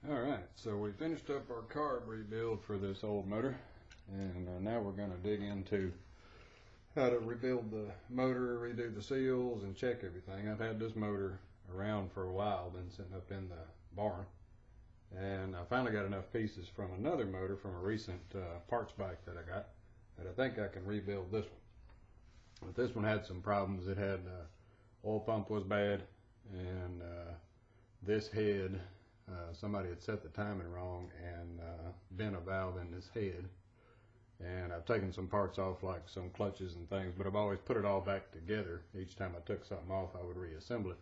Alright, so we finished up our carb rebuild for this old motor, and now we're going to dig into how to rebuild the motor, redo the seals, and check everything. I've had this motor around for a while, been sitting up in the barn, and I finally got enough pieces from another motor from a recent parts bike that I got that I think I can rebuild this one. But this one had some problems. It had oil pump was bad, and this head, somebody had set the timing wrong and bent a valve in this head. And I've taken some parts off, like some clutches and things, but I've always put it all back together. Each time I took something off, I would reassemble it.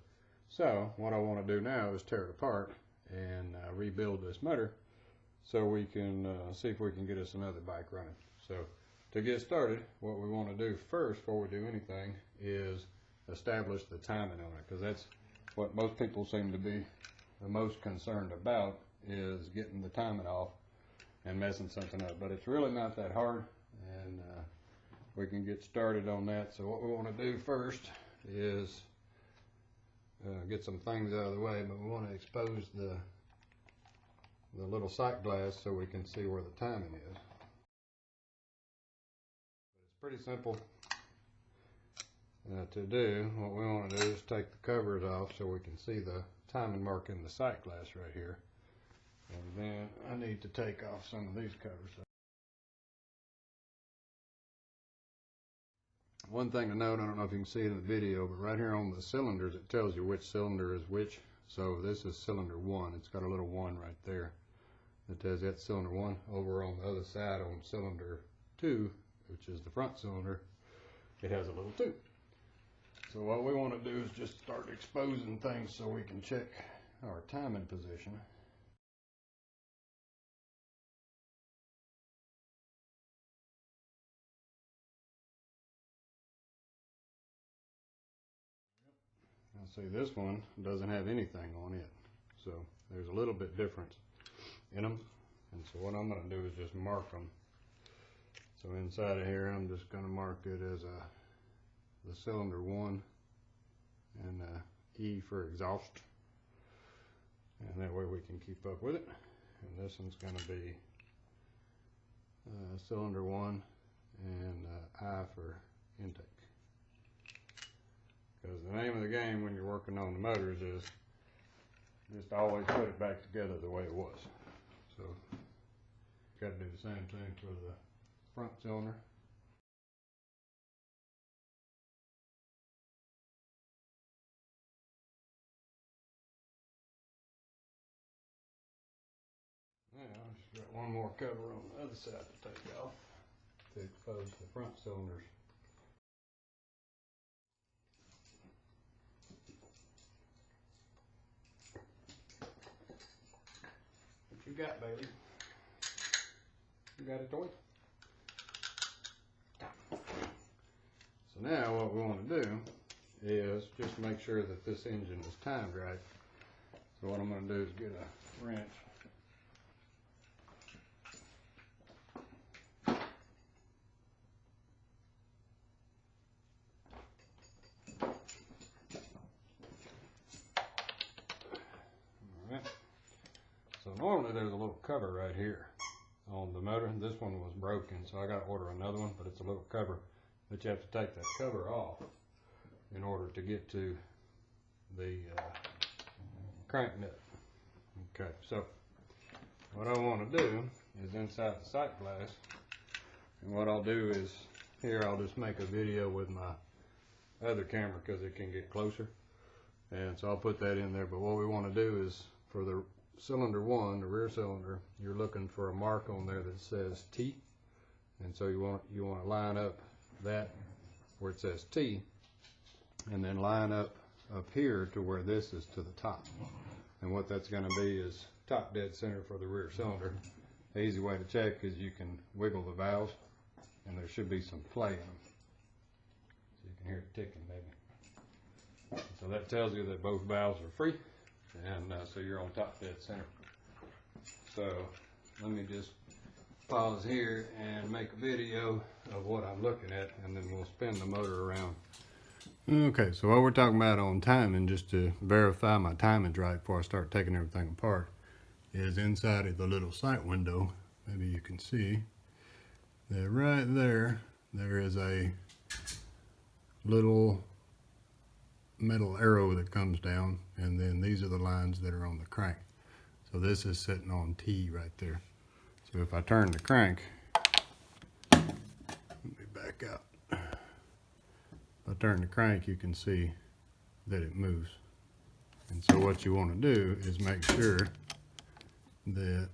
So what I want to do now is tear it apart and rebuild this motor so we can see if we can get us another bike running. So to get started, what we want to do first, before we do anything, is establish the timing on it, because that's what most people seem to be the most concerned about, is getting the timing off and messing something up. But it's really not that hard, and we can get started on that. So what we want to do first is get some things out of the way, but we want to expose the little sight glass so we can see where the timing is. It's pretty simple to do. What we want to do is take the covers off so we can see the timing mark in the sight glass right here. And then I need to take off some of these covers. One thing to note, I don't know if you can see it in the video, but right here on the cylinders it tells you which cylinder is which. So this is cylinder 1. It's got a little 1 right there that tells that's cylinder 1. Over on the other side on cylinder 2, which is the front cylinder, it has a little 2. So what we want to do is just start exposing things so we can check our timing position. Now see, this one doesn't have anything on it, so there's a little bit difference in them. And so what I'm going to do is just mark them. So inside of here, I'm just going to mark it as the cylinder 1 and E for exhaust, and that way we can keep up with it. And this one's going to be cylinder 1 and I for intake. Because the name of the game when you're working on the motors is just always put it back together the way it was. So got to do the same thing for the front cylinder. Now I've just got one more cover on the other side to take off to expose the front cylinders. What you got, baby? You got a toy? So now what we want to do is just make sure that this engine is timed right. So what I'm going to do is get a wrench. Alright. So normally there's a little cover right here on the motor. This one was broken, so I got to order another one, but it's a little cover. But you have to take that cover off in order to get to the crank nut. Okay, so what I want to do is inside the sight glass, and what I'll do is here I'll just make a video with my other camera because it can get closer, and so I'll put that in there. But what we want to do is for the cylinder 1, the rear cylinder, you're looking for a mark on there that says T, and so you want to line up that where it says T, and then line up here to where this is to the top. And what that's going to be is top dead center for the rear cylinder. The easy way to check is you can wiggle the valves, and there should be some play in them. So you can hear it ticking maybe. So that tells you that both valves are free, and so you're on top dead center. So let me just pause here and make a video of what I'm looking at, and then we'll spin the motor around. Okay, so what we're talking about on timing, just to verify my timing's right before I start taking everything apart, is inside of the little sight window. Maybe you can see that right there, there is a little metal arrow that comes down, and then these are the lines that are on the crank. So this is sitting on T right there. So if I turn the crank, let me back out. If I turn the crank, you can see that it moves. And so what you want to do is make sure that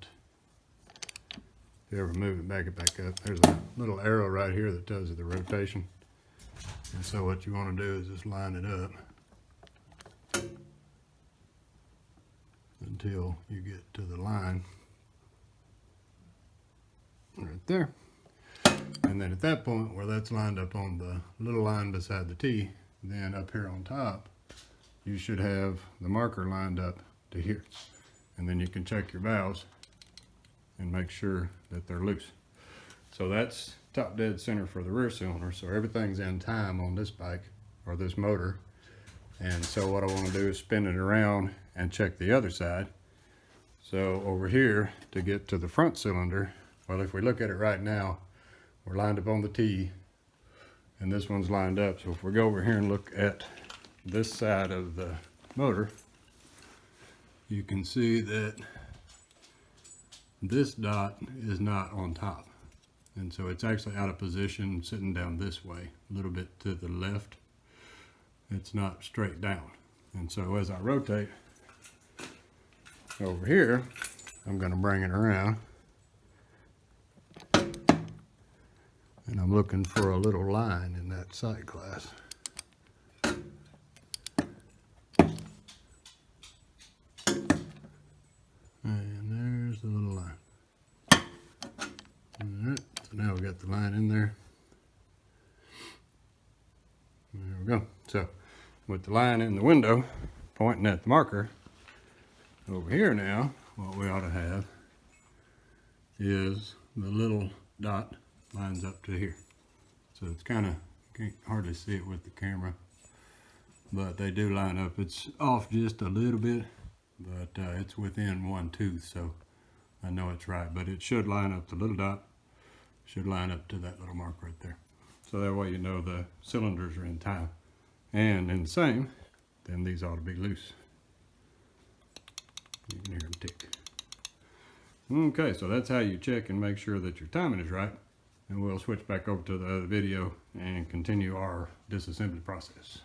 if you ever move it back up, there's a little arrow right here that tells you the rotation. And so what you want to do is just line it up until you get to the line right there. And then at that point where that's lined up on the little line beside the T, then up here on top, you should have the marker lined up to here. And then you can check your valves and make sure that they're loose. So that's top dead center for the rear cylinder. So everything's in time on this bike or this motor. And so what I want to do is spin it around and check the other side. So over here to get to the front cylinder, well, if we look at it right now, we're lined up on the T and this one's lined up. So if we go over here and look at this side of the motor, you can see that this dot is not on top. And so it's actually out of position, sitting down this way, a little bit to the left. It's not straight down. And so as I rotate over here, I'm going to bring it around. And I'm looking for a little line in that sight glass. And there's the little line. Alright, so now we got the line in there. There we go. So with the line in the window pointing at the marker, over here now, what we ought to have is the little dot lines up to here. So it's kind of, can't hardly see it with the camera, but they do line up. It's off just a little bit, but it's within 1 tooth, so I know it's right. But it should line up, the little dot should line up to that little mark right there. So that way you know the cylinders are in time. And in the same, then these ought to be loose. You can hear them tick. Okay, so that's how you check and make sure that your timing is right. And we'll switch back over to the other video and continue our disassembly process.